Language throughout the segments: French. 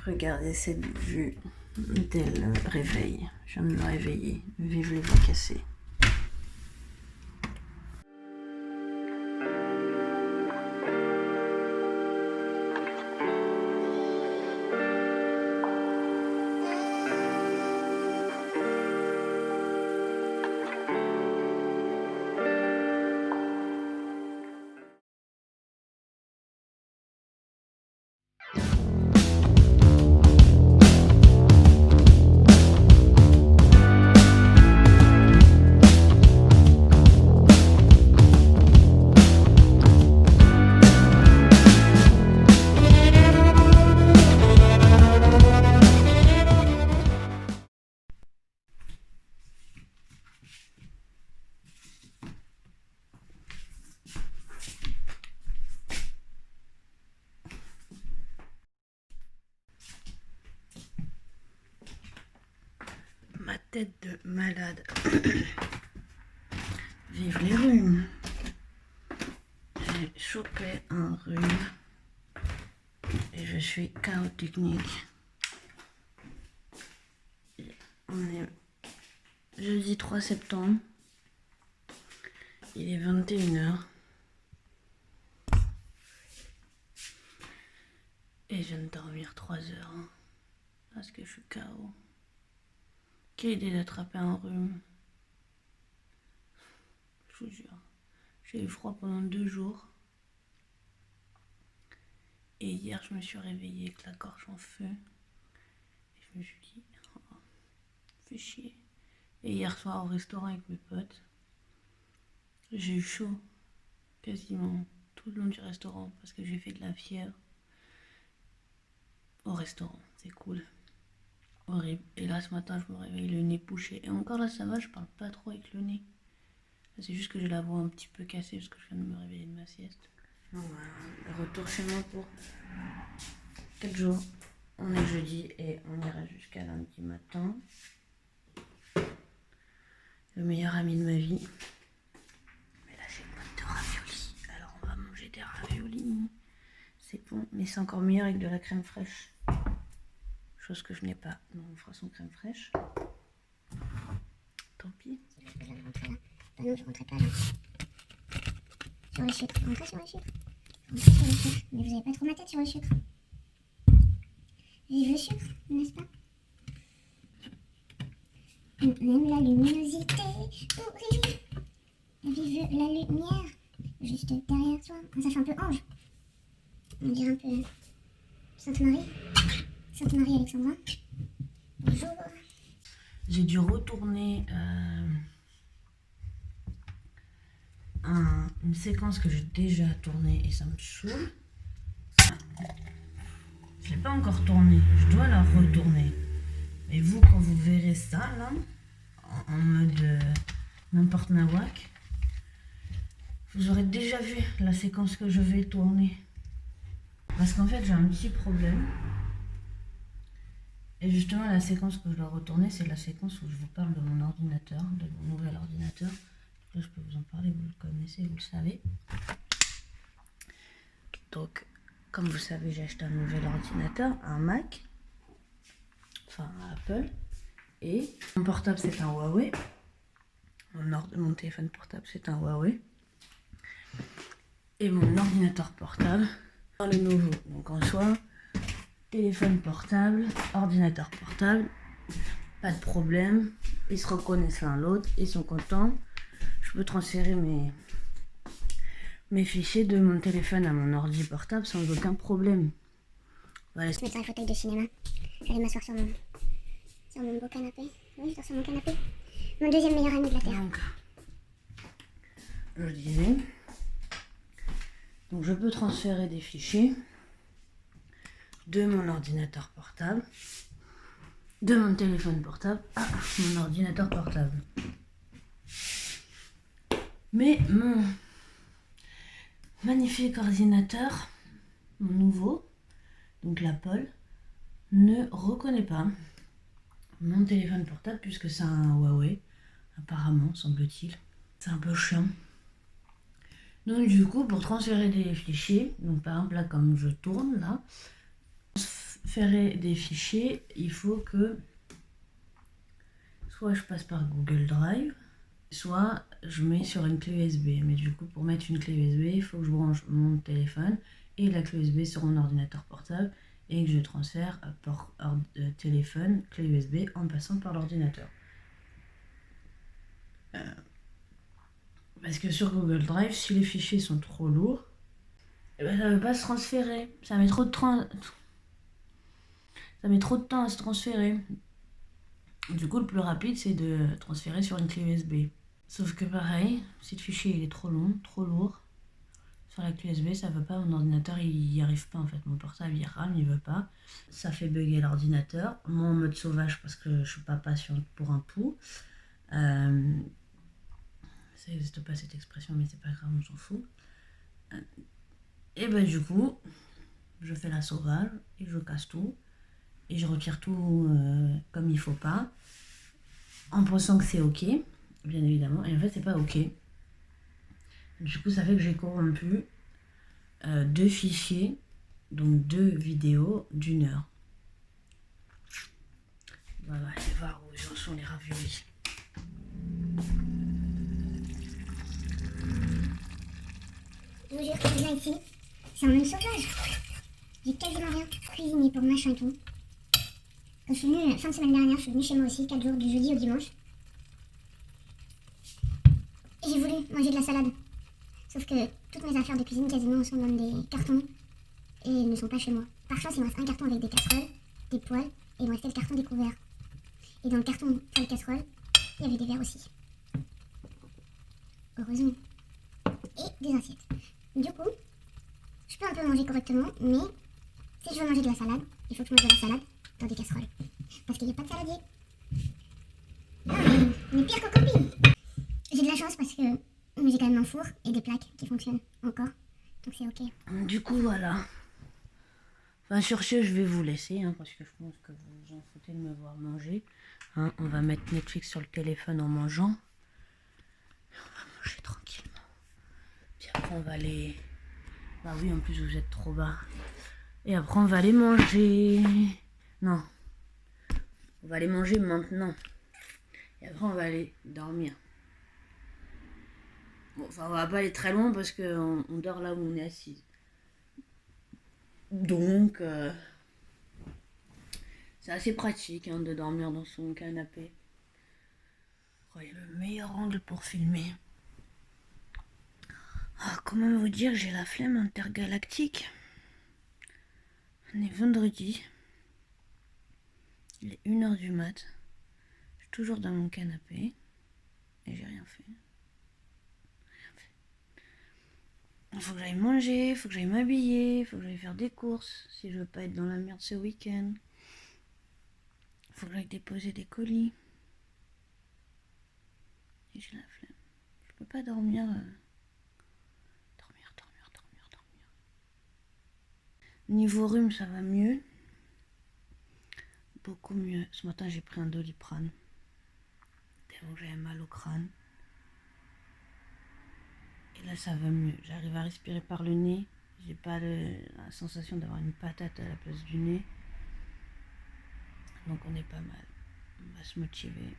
Regardez cette vue dès le réveil. Je viens de me réveiller. Vive les voix cassées. Ma tête de malade. Vive les rhumes. J'ai chopé un rhume et je suis KO technique. On est jeudi 3 septembre. Il est 21h. Et je viens de dormir 3 heures. Parce que je suis KO. Quelle idée d'attraper un rhume. Je vous jure. J'ai eu froid pendant 2 jours. Et hier, je me suis réveillée avec la gorge en feu. Et je me suis dit, oh, fais chier. Et hier soir, au restaurant avec mes potes, j'ai eu chaud quasiment tout le long du restaurant parce que j'ai fait de la fièvre au restaurant. C'est cool. Horrible. Et là, ce matin, je me réveille le nez bouché. Et encore là, ça va, je parle pas trop avec le nez. C'est juste que j'ai la voix un petit peu cassée parce que je viens de me réveiller de ma sieste. Donc voilà, retour chez moi pour 4 jours. On est jeudi et on ira jusqu'à lundi matin. Le meilleur ami de ma vie. Mais là, j'ai une boîte de raviolis. Alors, on va manger des raviolis. C'est bon, mais c'est encore meilleur avec de la crème fraîche. Chose que je n'ai pas. Donc, on fera son crème fraîche. Tant pis. Non, je rentrais pas là. Sur le sucre. Rentrez sur le sucre. Rentrez sur le sucre. Mais vous avez pas trop ma tête sur le sucre. Vive le sucre, n'est-ce pas? On aime la luminosité. Oui. Vive la lumière. Juste derrière soi. Ça fait un peu ange. On dirait un peu Sainte Marie. Sainte Marie Alexandra. Bonjour. J'ai dû retourner une séquence que j'ai déjà tournée et ça me saoule. Je l'ai pas encore tournée, je dois la retourner. Et vous, quand vous verrez ça là, en mode n'importe nawak, vous aurez déjà vu la séquence que je vais tourner. Parce qu'en fait, j'ai un petit problème. Et justement, la séquence que je dois retourner, c'est la séquence où je vous parle de mon ordinateur, de mon nouvel ordinateur. Là, je peux vous en parler, vous le connaissez, vous le savez. Donc, comme vous savez, j'ai acheté un nouvel ordinateur, un Mac, enfin un Apple. Et mon portable, c'est un Huawei. Mon téléphone portable, c'est un Huawei. Et mon ordinateur portable, le nouveau. Donc en soi, téléphone portable, ordinateur portable, pas de problème. Ils se reconnaissent l'un l'autre, ils sont contents. Je peux transférer mes fichiers de mon téléphone à mon ordi portable sans aucun problème. Voilà. Je vais mettre un fauteuil de cinéma. Je vais m'asseoir sur mon beau canapé. Oui, je dors sur mon canapé. Mon deuxième meilleur ami de la Terre. Donc, je disais, donc je peux transférer des fichiers de mon ordinateur portable, de mon téléphone portable à mon ordinateur portable. Mais mon magnifique ordinateur, mon nouveau, donc l'Apple, ne reconnaît pas mon téléphone portable puisque c'est un Huawei, apparemment, semble-t-il. C'est un peu chiant. Donc du coup, pour transférer des fichiers, donc par exemple là comme je tourne là, transférer des fichiers, il faut que soit je passe par Google Drive, soit je mets sur une clé USB. Mais du coup, pour mettre une clé USB, il faut que je branche mon téléphone et la clé USB sur mon ordinateur portable et que je transfère par téléphone, clé USB en passant par l'ordinateur. Parce que sur Google Drive, si les fichiers sont trop lourds, ça ne veut pas se transférer. Ça met trop de temps à se transférer. Du coup, le plus rapide, c'est de transférer sur une clé USB. Sauf que pareil, si le fichier il est trop long, trop lourd, sur la clé USB, ça ne veut pas. Mon ordinateur, il n'y arrive pas en fait. Mon portable, il rame, il veut pas. Ça fait bugger l'ordinateur. Moi, en mode sauvage, parce que je suis pas patiente pour un pou. Ça n'existe pas cette expression, mais c'est pas grave, on s'en fout. Et ben du coup, je fais la sauvage et je casse tout. Et je retire tout comme il faut pas. En pensant que c'est ok, bien évidemment. Et en fait, c'est pas ok. Du coup, ça fait que j'ai corrompu 2 fichiers, donc 2 vidéos d'1 heure. Voilà, allez voir où en sont les raviolis. Je vous jure que là ici, c'est en mode sauvage. J'ai quasiment rien cuisiné pour machin et tout. Quand je suis venue fin de semaine dernière, je suis venue chez moi aussi, 4 jours, du jeudi au dimanche. Et j'ai voulu manger de la salade. Sauf que toutes mes affaires de cuisine quasiment sont dans des cartons et ne sont pas chez moi. Par chance, il me reste un carton avec des casseroles, des poêles, et il me restait le carton des couverts. Et dans le carton poêle casserole, il y avait des verres aussi. Heureusement. Et des assiettes. Du coup, je peux un peu manger correctement, mais si je veux manger de la salade, il faut que je mange de la salade dans des casseroles. Parce qu'il n'y a pas de saladier. Ah, mais pire qu'en camping. J'ai de la chance parce que j'ai quand même un four et des plaques qui fonctionnent encore. Donc c'est ok. Du coup, voilà. Enfin, sur ce, je vais vous laisser, hein, parce que je pense que vous vous en foutez de me voir manger. Hein, on va mettre Netflix sur le téléphone en mangeant. On va manger tranquillement. Puis après, on va aller... Bah oui, en plus, vous êtes trop bas. Et après, on va aller manger... Non. On va aller manger maintenant. Et après, on va aller dormir. Bon, enfin, on va pas aller très loin parce qu'on dort là où on est assise. Donc, c'est assez pratique hein, de dormir dans son canapé. Oh, il y a le meilleur angle pour filmer. Ah, comment vous dire, j'ai la flemme intergalactique. On est vendredi. Il est 1h du mat. Je suis toujours dans mon canapé. Et j'ai rien fait. Il faut que j'aille manger, il faut que j'aille m'habiller, il faut que j'aille faire des courses si je veux pas être dans la merde ce week-end. Il faut que j'aille déposer des colis. Et j'ai la flemme. Je peux pas dormir. Dormir. Niveau rhume, ça va mieux. Beaucoup mieux. Ce matin, j'ai pris un Doliprane. Tellement que j'avais mal au crâne. Et là, ça va mieux. J'arrive à respirer par le nez. J'ai pas la sensation d'avoir une patate à la place du nez. Donc on est pas mal. On va se motiver.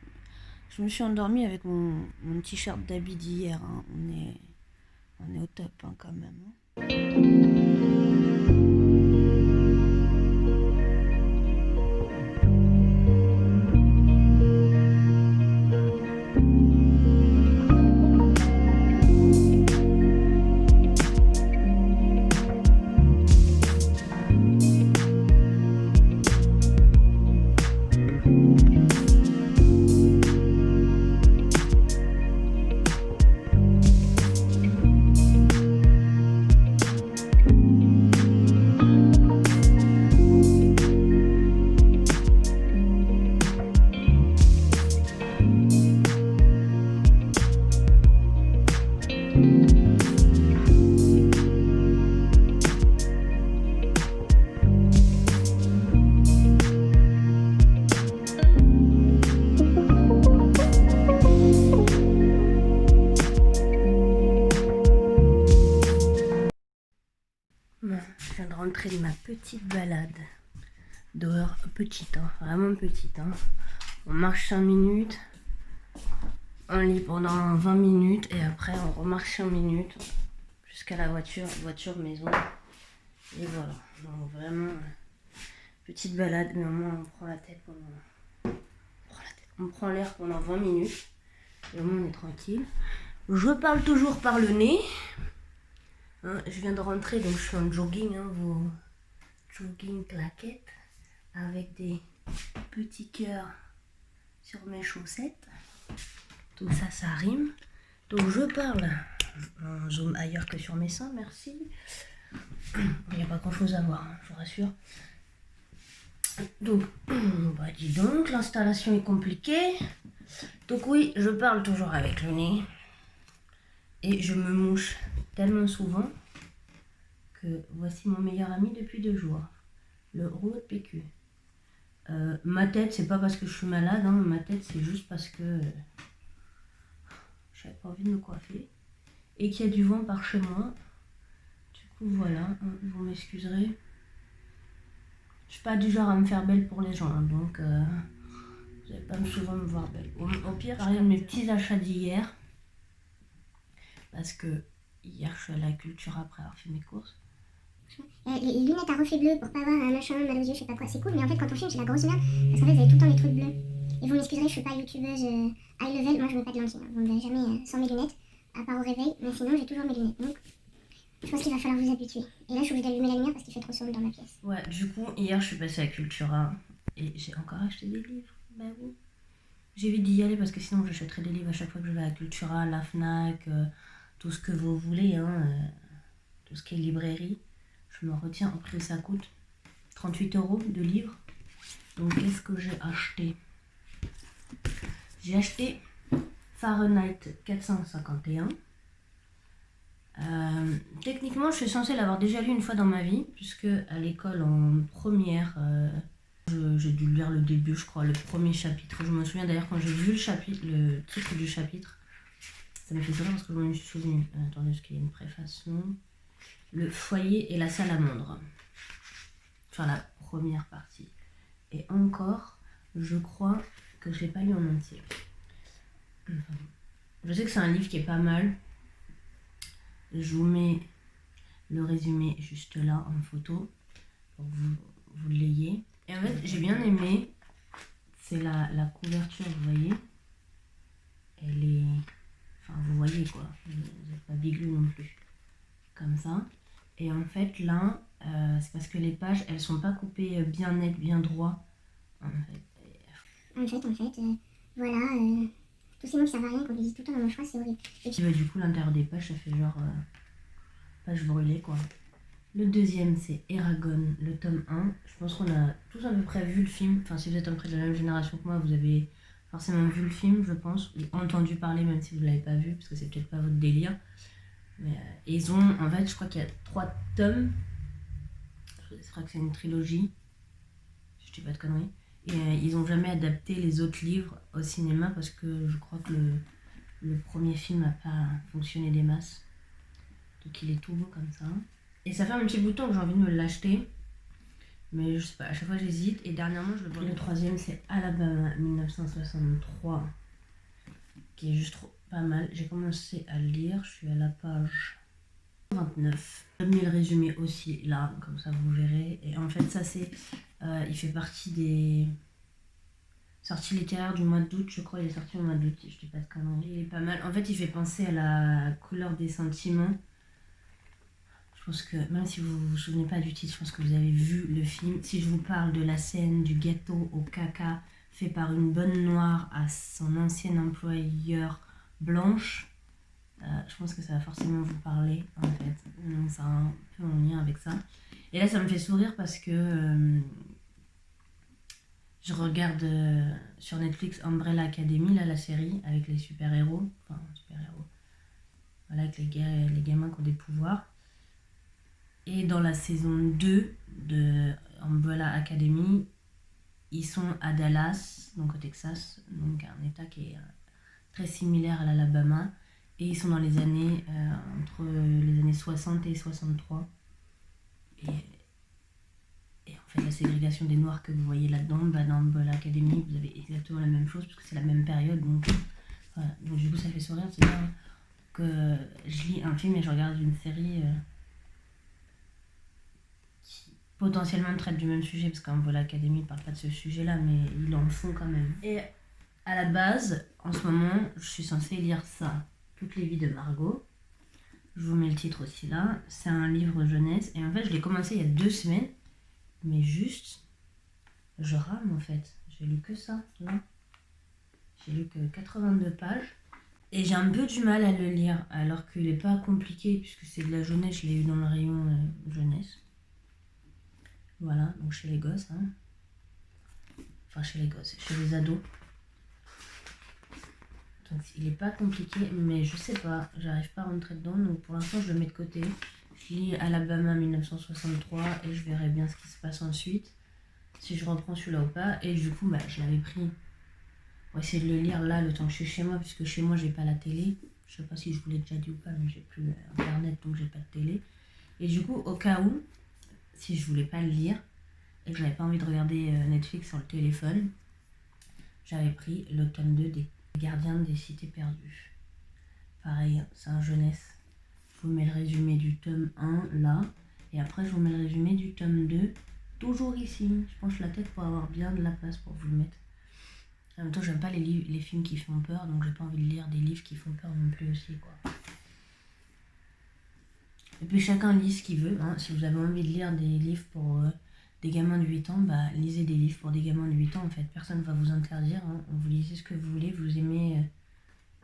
Je me suis endormie avec mon t-shirt d'habit d'hier. Hein. On est au top hein, quand même. Hein. Bon, je viens de rentrer de ma petite balade dehors, petite, hein, vraiment petite. Hein. On marche 5 minutes, on lit pendant 20 minutes et après on remarche 5 minutes jusqu'à la voiture maison. Et voilà, donc vraiment petite balade, mais au moins on prend la tête pendant... On prend l'air pendant 20 minutes et au moins on est tranquille. Je parle toujours par le nez. Hein, je viens de rentrer, donc je suis en jogging, hein, vos jogging claquettes avec des petits cœurs sur mes chaussettes. Tout ça, ça rime. Donc je parle en zoom ailleurs que sur mes seins, merci. Il n'y a pas grand chose à voir, hein, je vous rassure. Donc, bah dis donc, l'installation est compliquée. Donc oui, je parle toujours avec le nez. Et je me mouche tellement souvent que voici mon meilleur ami depuis 2 jours. Le rouleau de PQ. Ma tête, c'est pas parce que je suis malade, hein, ma tête c'est juste parce que j'avais pas envie de me coiffer. Et qu'il y a du vent par chez moi. Du coup voilà, hein, vous m'excuserez. Je suis pas du genre à me faire belle pour les gens, hein, donc vous n'allez pas souvent me voir belle. Au pire, parler de mes petits achats d'hier. Parce que hier je suis allée à la Cultura après avoir fait mes courses. Les lunettes à reflet bleu pour pas avoir un machin mal aux yeux, je sais pas quoi, c'est cool, mais en fait quand on filme c'est la grosse merde parce qu'en fait vous avez tout le temps des trucs bleus. Et vous m'excuserez, je suis pas youtubeuse high level, moi je mets pas de lentilles, hein. Vous me verrez jamais sans mes lunettes, à part au réveil, mais sinon j'ai toujours mes lunettes. Donc je pense qu'il va falloir vous habituer. Et là je suis obligée d'allumer la lumière parce qu'il fait trop sombre dans ma pièce. Ouais, du coup hier je suis passée à la Cultura et j'ai encore acheté des livres. Bah oui. J'évite d'y aller parce que sinon j'achèterai des livres à chaque fois que je vais à la Cultura, la Fnac, tout ce que vous voulez, hein, tout ce qui est librairie. Je me retiens, après ça coûte 38 € de livres. Donc qu'est-ce que j'ai acheté? J'ai acheté Fahrenheit 451. Techniquement, je suis censée l'avoir déjà lu une fois dans ma vie, puisque à l'école en première, j'ai dû lire le début, je crois, le premier chapitre. Je me souviens d'ailleurs quand j'ai vu le titre du chapitre, ça m'a fait sourire parce que je me suis souvenue. Attendez, parce qu'il y a une préface, non. Le foyer et la salamandre. Enfin, la première partie. Et encore, je crois que je l'ai pas lu en entier. Je sais que c'est un livre qui est pas mal. Je vous mets le résumé juste là en photo pour que vous l'ayez. Et en fait, j'ai bien aimé. C'est la couverture, vous voyez. Elle est... Enfin, vous voyez quoi. Vous n'êtes pas bigleux non plus. Comme ça. Et en fait, là, c'est parce que les pages, elles sont pas coupées bien nettes, bien droit. En fait, Voilà, tous ces mots qui servent à rien qu'on utilise tout le temps dans mon choix, c'est horrible. Et puis, du coup, l'intérieur des pages, ça fait genre page brûlée, quoi. Le deuxième, c'est Eragon, le tome 1. Je pense qu'on a tous à peu près vu le film. Enfin, si vous êtes à peu près de la même génération que moi, vous avez forcément vu le film, je pense, ou entendu parler, même si vous ne l'avez pas vu, parce que c'est peut-être pas votre délire. Mais, ils ont, en fait, je crois qu'il y a 3 tomes. Je crois que c'est une trilogie. Je dis pas de conneries. Et ils ont jamais adapté les autres livres au cinéma parce que je crois que le premier film n'a pas fonctionné des masses. Donc il est tout beau comme ça. Et ça fait un petit bout de temps que j'ai envie de me l'acheter. Mais je sais pas, à chaque fois j'hésite. Et dernièrement je le vois. Le troisième c'est Alabama 1963. Qui est juste trop pas mal. J'ai commencé à le lire, je suis à la page 29. J'ai mis le résumé aussi là, comme ça vous verrez. Et en fait ça c'est... il fait partie des sorties littéraires du mois d'août, je crois. Il est sorti au mois d'août, je dis pas de conneries. Il est pas mal. En fait, il fait penser à la couleur des sentiments. Je pense que, même si vous vous souvenez pas du titre, je pense que vous avez vu le film. Si je vous parle de la scène du gâteau au caca fait par une bonne noire à son ancien employeur blanche, je pense que ça va forcément vous parler, en fait. Donc, c'est un peu en lien avec ça. Et là, ça me fait sourire parce que... je regarde sur Netflix Umbrella Academy, là, la série avec les super-héros. Enfin, super-héros. Voilà, avec les gamins qui ont des pouvoirs. Et dans la saison 2 de Umbrella Academy, ils sont à Dallas, donc au Texas, donc un état qui est très similaire à l'Alabama. Et ils sont dans les années, entre les années 60 et 63. Et en fait la ségrégation des noirs que vous voyez là-dedans, bah, dans Umbrella Academy, vous avez exactement la même chose, parce que c'est la même période, donc voilà. Donc du coup, ça fait sourire, c'est bien que je lis un film et je regarde une série qui potentiellement traite du même sujet, parce qu'Umbrella Academy ne parle pas de ce sujet-là, mais ils en font quand même. Et à la base, en ce moment, je suis censée lire ça, Toutes les vies de Margot. Je vous mets le titre aussi là. C'est un livre jeunesse. Et en fait, je l'ai commencé il y a 2 semaines. Mais juste, je rame en fait. J'ai lu que ça, là. J'ai lu que 82 pages. Et j'ai un peu du mal à le lire. Alors qu'il n'est pas compliqué, puisque c'est de la jeunesse. Je l'ai eu dans le rayon jeunesse. Voilà, donc chez les gosses. Hein. Enfin, chez les gosses, chez les ados. Donc il n'est pas compliqué, mais je sais pas, j'arrive pas à rentrer dedans, donc pour l'instant je le mets de côté. Je lis Alabama 1963 et je verrai bien ce qui se passe ensuite, si je reprends celui-là ou pas. Et du coup, bah, je l'avais pris pour essayer de le lire là, le temps que je suis chez moi, puisque chez moi j'ai pas la télé. Je sais pas si je vous l'ai déjà dit ou pas, mais j'ai plus internet, donc j'ai pas de télé. Et du coup, au cas où, si je voulais pas le lire, et que j'avais pas envie de regarder Netflix sur le téléphone, j'avais pris le tome 2 des Gardiens des cités perdues. Pareil, c'est un jeunesse. Je vous mets le résumé du tome 1 là. Et après, je vous mets le résumé du tome 2. Toujours ici. Je penche la tête pour avoir bien de la place pour vous le mettre. En même temps, j'aime pas les films qui font peur. Donc, j'ai pas envie de lire des livres qui font peur non plus aussi, quoi. Et puis, chacun lit ce qu'il veut. Hein. Si vous avez envie de lire des livres pour des gamins de 8 ans, bah, lisez des livres pour des gamins de 8 ans, en fait. Personne ne va vous interdire. Hein. Vous lisez ce que vous voulez, vous aimez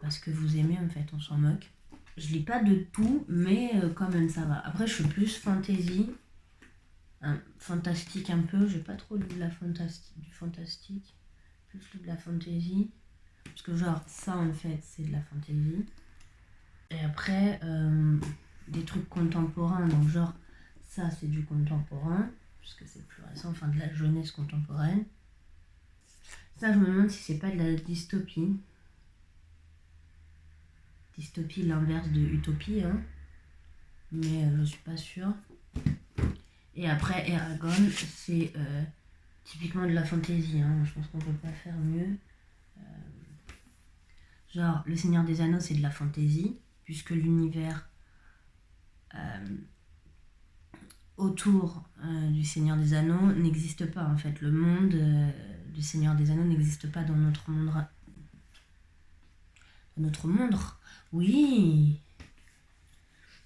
ce que vous aimez, en fait. On s'en moque. Je lis pas de tout, mais quand même, ça va. Après, je suis plus fantasy. Fantastique un peu. J'ai pas trop lu de du fantastique. Plus lu de la fantasy. Parce que genre, ça, en fait, c'est de la fantasy. Et après, des trucs contemporains. Donc genre, ça, c'est du contemporain. Puisque c'est plus récent, enfin de la jeunesse contemporaine. Ça, je me demande si c'est pas de la dystopie. Dystopie, l'inverse de utopie, hein. Mais je suis pas sûre. Et après, Eragon, c'est typiquement de la fantasy, hein. Je pense qu'on peut pas faire mieux. Genre, Le Seigneur des Anneaux, c'est de la fantasy, puisque l'univers autour du Seigneur des Anneaux n'existe pas, en fait. Le monde du Seigneur des Anneaux n'existe pas dans notre monde. Dans notre monde. Oui.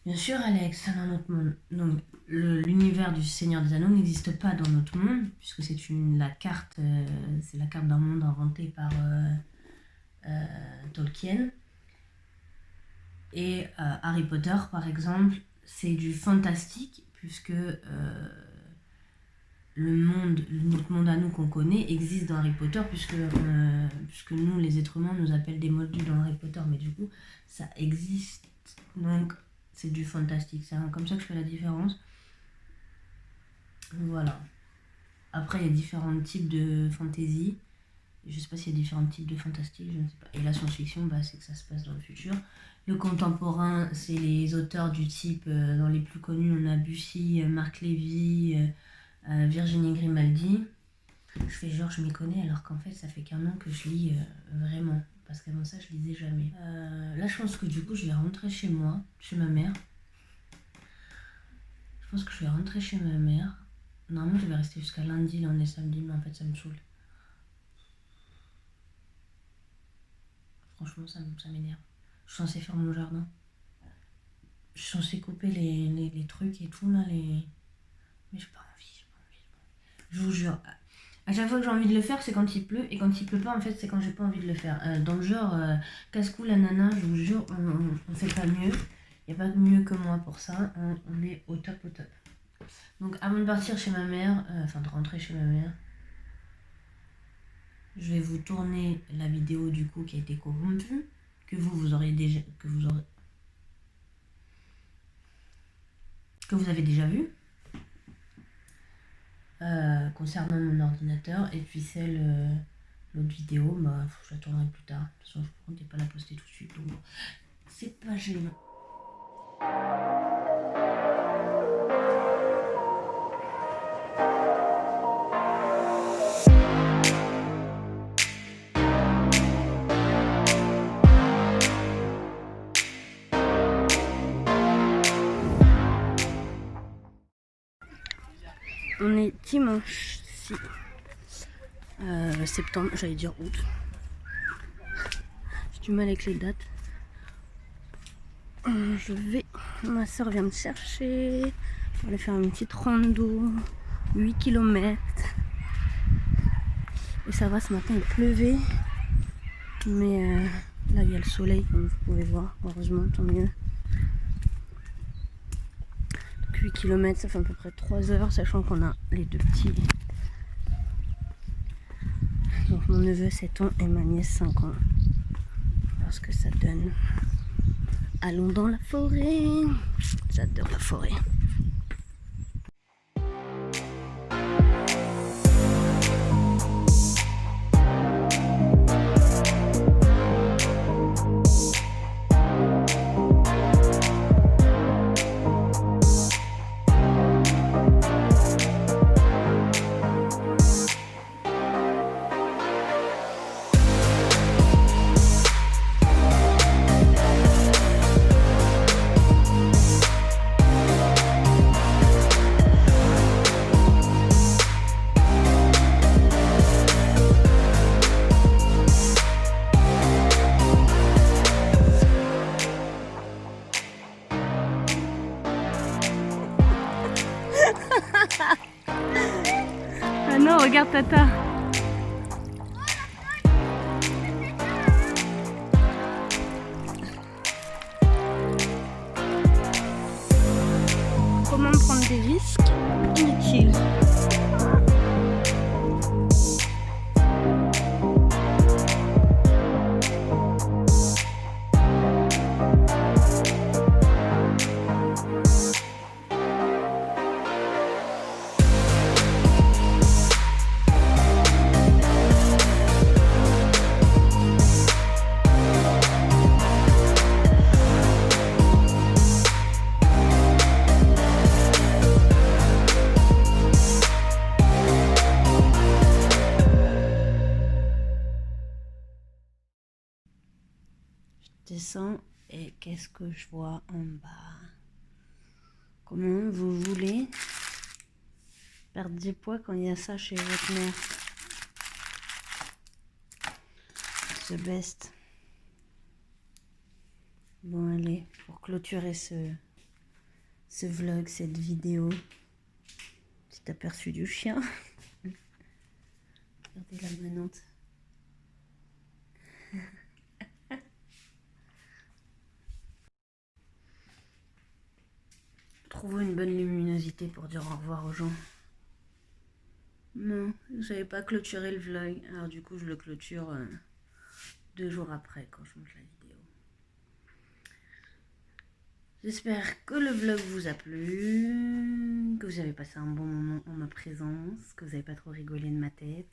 Bien sûr, Alex, dans notre monde. Non, l'univers du Seigneur des Anneaux n'existe pas dans notre monde, puisque c'est la carte d'un monde inventé par Tolkien. Et Harry Potter, par exemple, c'est du fantastique, puisque notre monde à nous qu'on connaît existe dans Harry Potter, puisque nous, les êtres humains, nous appellent des moldus dans Harry Potter, mais du coup, ça existe. Donc, c'est du fantastique. C'est comme ça que je fais la différence. Voilà. Après, il y a différents types de fantasy. Je sais pas s'il y a différents types de fantastique, je ne sais pas. Et la science-fiction, bah, c'est que ça se passe dans le futur. Le contemporain, c'est les auteurs du type, dans les plus connus, on a Bussy, Marc Lévy, Virginie Grimaldi. Je fais genre je m'y connais alors qu'en fait ça fait qu'un an que je lis vraiment. Parce qu'avant ça je lisais jamais. Là je pense que du coup je vais rentrer chez moi, chez ma mère. Je pense que je vais rentrer chez ma mère. Normalement je vais rester jusqu'à lundi, là on est samedi, mais en fait ça me saoule. Franchement ça m'énerve. Je suis censée faire mon jardin. Je suis censée couper les trucs et tout là, mais j'ai pas envie. Je vous jure. À chaque fois que j'ai envie de le faire, c'est quand il pleut, et quand il pleut pas, en fait, c'est quand j'ai pas envie de le faire. Dans le genre, casse-cou la nana, je vous jure, on fait pas mieux. Il n'y a pas mieux que moi pour ça. On est au top, au top. Donc, avant de partir chez ma mère, de rentrer chez ma mère, je vais vous tourner la vidéo du coup qui a été corrompue, que vous avez déjà vue. Concernant mon ordinateur, et puis l'autre vidéo, je la tournerai plus tard. De toute façon, je ne comptais pas la poster tout de suite, donc bon, c'est pas gênant. On est dimanche 6 septembre, j'allais dire août. J'ai du mal avec les dates. Je vais, ma soeur vient me chercher. On va aller faire une petite rando, 8 km. Et ça va, ce matin il pleuvait. Mais là il y a le soleil comme vous pouvez voir, heureusement, tant mieux. Donc 8 km, ça fait à peu près 3 heures, sachant qu'on a les deux petits. Donc mon neveu 7 ans et ma nièce 5 ans. Parce que ça donne. Allons dans la forêt. J'adore la forêt. Ah non, regarde Tata. Comment prendre des risques inutiles? Descends et qu'est-ce que je vois en bas? Comment vous voulez perdre du poids quand il y a ça chez votre mère? The best. Bon allez, pour clôturer ce vlog, cette vidéo, petit aperçu du chien. Regardez la manante. Trouvez une bonne luminosité pour dire au revoir aux gens. Non, je n'avais pas clôturé le vlog. Alors du coup, je le clôture 2 jours après quand je monte la vidéo. J'espère que le vlog vous a plu, que vous avez passé un bon moment en ma présence, que vous n'avez pas trop rigolé de ma tête.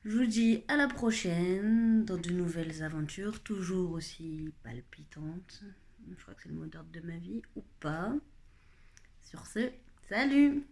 Je vous dis à la prochaine dans de nouvelles aventures, toujours aussi palpitantes. Je crois que c'est le mot d'ordre de ma vie, ou pas. Sur ce, salut!